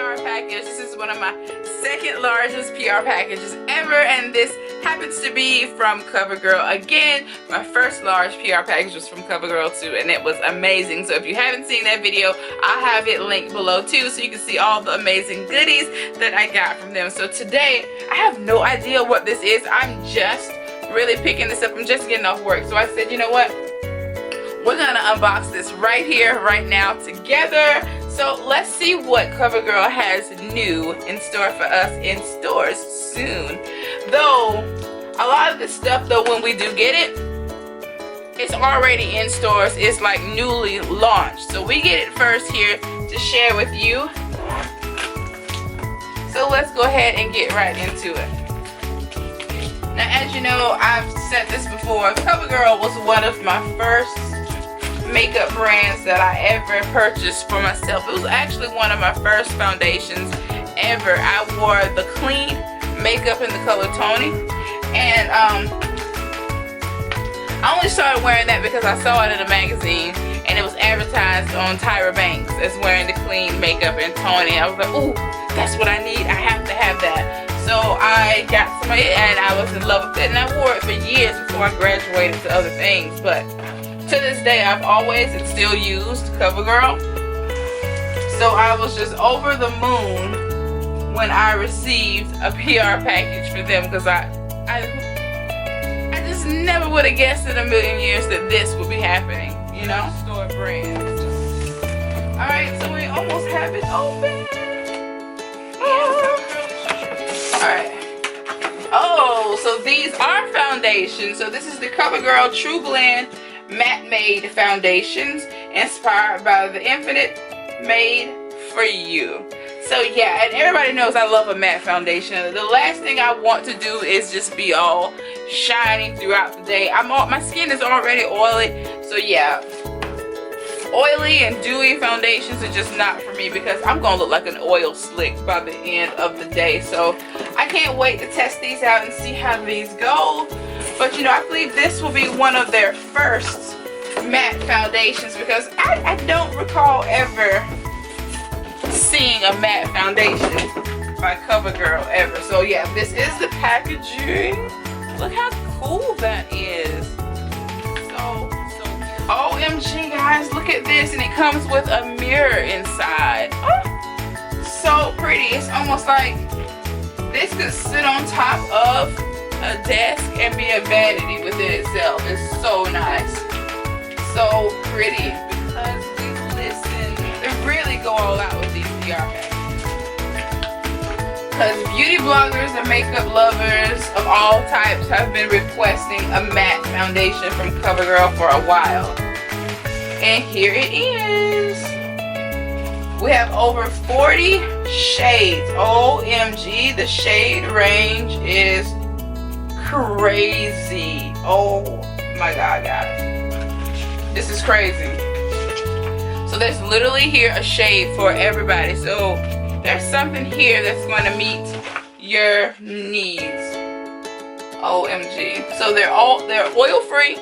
PR package. This is one of my second largest PR packages ever, and this happens to be from Covergirl. Again, my first large PR package was from Covergirl too, and it was amazing. So if you haven't seen that video, I'll have it linked below too, so you can see all the amazing goodies that I got from them. So today, I have no idea what this is. I'm just really picking this up. I'm just getting off work. So I said, you know what? We're gonna unbox this right here, right now together. So let's see what Covergirl has new in store for us in stores soon. Though, a lot of this stuff though, when we do get it, it's already in stores. It's like newly launched. So we get it first here to share with you. So let's go ahead and get right into it. Now, as you know, I've said this before, Covergirl was one of my first makeup brands that I ever purchased for myself. It was actually one of my first foundations ever. I wore the clean makeup in the color Tony, and I only started wearing that because I saw it in a magazine and it was advertised on Tyra Banks as wearing the clean makeup in Tony. I was like, ooh, that's what I need. I have to have that. So I got some of it and I was in love with it, and I wore it for years before I graduated to other things. But to this day, I've always and still used Covergirl. So I was just over the moon when I received a PR package for them, because I just never would have guessed in a million years that this would be happening, you know? Store brands. Alright, so we almost have it open. Alright. Oh, so these are foundations. So this is the Covergirl TruBlend Matte Made Foundations, inspired by the Infinite, made for you. So yeah, and everybody knows I love a matte foundation. The last thing I want to do is just be all shiny throughout the day. My skin is already oily, so yeah, oily and dewy foundations are just not for me, because I'm gonna look like an oil slick by the end of the day. So I can't wait to test these out and see how these go. But you know, I believe this will be one of their first matte foundations, because I don't recall ever seeing a matte foundation by Covergirl ever. So yeah, this is the packaging. Look how cool that is. So OMG guys, look at this, and it comes with a mirror inside. Oh, so pretty. It's almost like this could sit on top of a desk and be a vanity within itself. It's so nice, so pretty, because we listen. They really go all out with these PR packages, because beauty bloggers and makeup lovers of all types have been requesting a matte foundation from Covergirl for a while, and here it is. We have over 40 shades. OMG, the shade range is crazy. Oh my god, guys, this is crazy. So there's literally here a shade for everybody. So there's something here that's going to meet your needs. OMG. So they're oil free,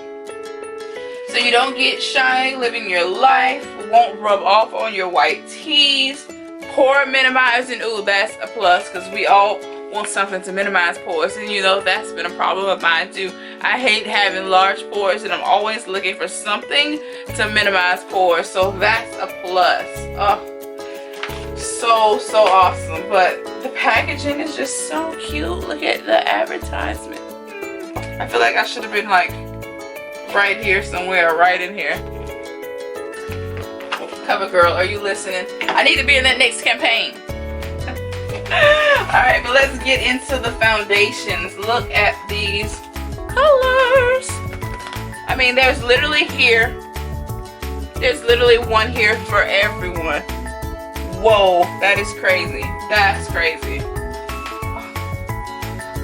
so you don't get shiny living your life. Won't rub off on your white tees. Pore minimizing. Ooh, that's a plus, because we all want something to minimize pores, and you know that's been a problem of mine too. I hate having large pores, and I'm always looking for something to minimize pores, so that's a plus. Oh, so awesome. But the packaging is just so cute. Look at the advertisement. I feel like I should have been like right here somewhere, right in here. Covergirl, are you listening? I need to be in that next campaign. Alright, but let's get into the foundations. Look at these colors. I mean, there's literally one here for everyone. Whoa, that is crazy. That's crazy.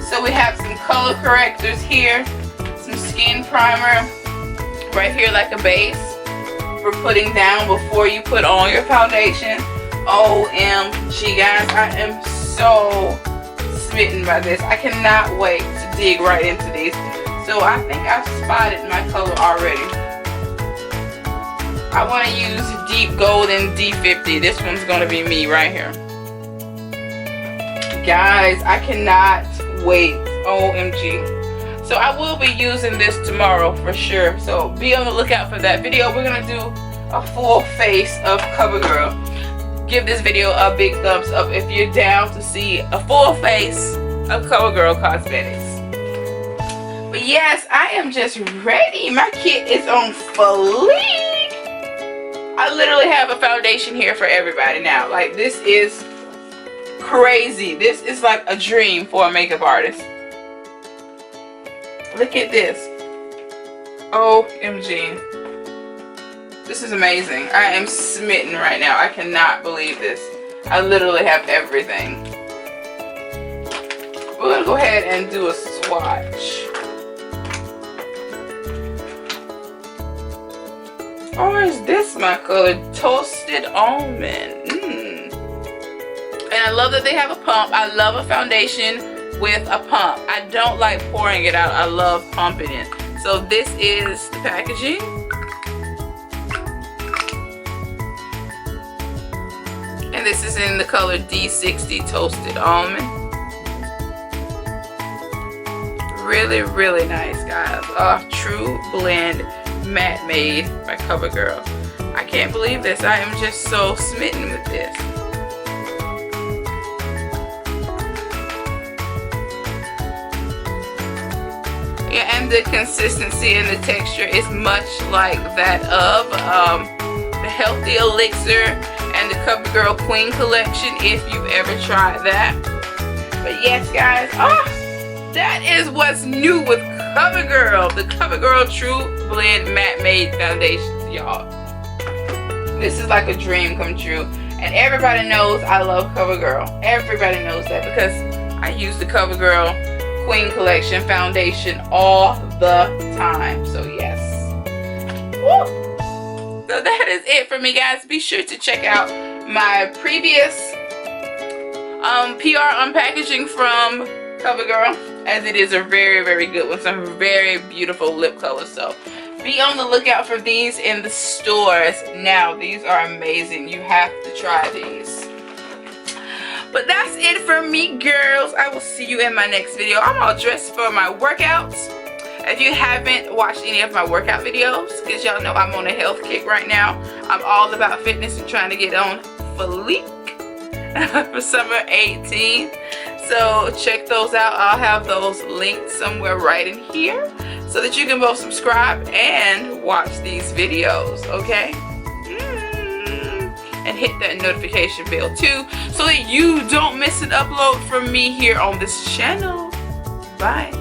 So we have some color correctors here, some skin primer right here, like a base for putting down before you put on your foundation. OMG guys, I am so smitten by this. I cannot wait to dig right into these. So I think I've spotted my color already. I want to use Deep Golden D50. This one's going to be me right here. Guys, I cannot wait. OMG. So I will be using this tomorrow for sure. So be on the lookout for that video. We're going to do a full face of CoverGirl. Give this video a big thumbs up if you're down to see a full face of CoverGirl Cosmetics. But yes, I am just ready. My kit is on fleek. I literally have a foundation here for everybody now. Like, this is crazy. This is like a dream for a makeup artist. Look at this. OMG. This is amazing. I am smitten right now. I cannot believe this. I literally have everything. We're going to go ahead and do a swatch. Oh, is this my color? Toasted Almond. And I love that they have a pump. I love a foundation with a pump. I don't like pouring it out. I love pumping it. So this is the packaging. And this is in the color D60 Toasted Almond. Really, really nice, guys. TruBlend Matte Made by CoverGirl. I can't believe this. I am just so smitten with this. Yeah, and the consistency and the texture is much like that of the Healthy Elixir and the CoverGirl Queen collection, if you've ever tried that. But yes, guys, that is what's new with CoverGirl, the CoverGirl TruBlend Matte Made Foundations, y'all. This is like a dream come true. And everybody knows I love CoverGirl. Everybody knows that because I use the CoverGirl Queen Collection Foundation all the time. So yes. Woo! So that is it for me, guys. Be sure to check out my previous PR unpackaging from CoverGirl, as it is a very, very good one. Some very beautiful lip colors. So be on the lookout for these in the stores now. These are amazing. You have to try these. But that's it for me, girls. I will see you in my next video. I'm all dressed for my workouts. If you haven't watched any of my workout videos, because y'all know I'm on a health kick right now. I'm all about fitness and trying to get on fleek for summer 18. So check those out. I'll have those linked somewhere right in here so that you can both subscribe and watch these videos, okay? And hit that notification bell too so that you don't miss an upload from me here on this channel. Bye.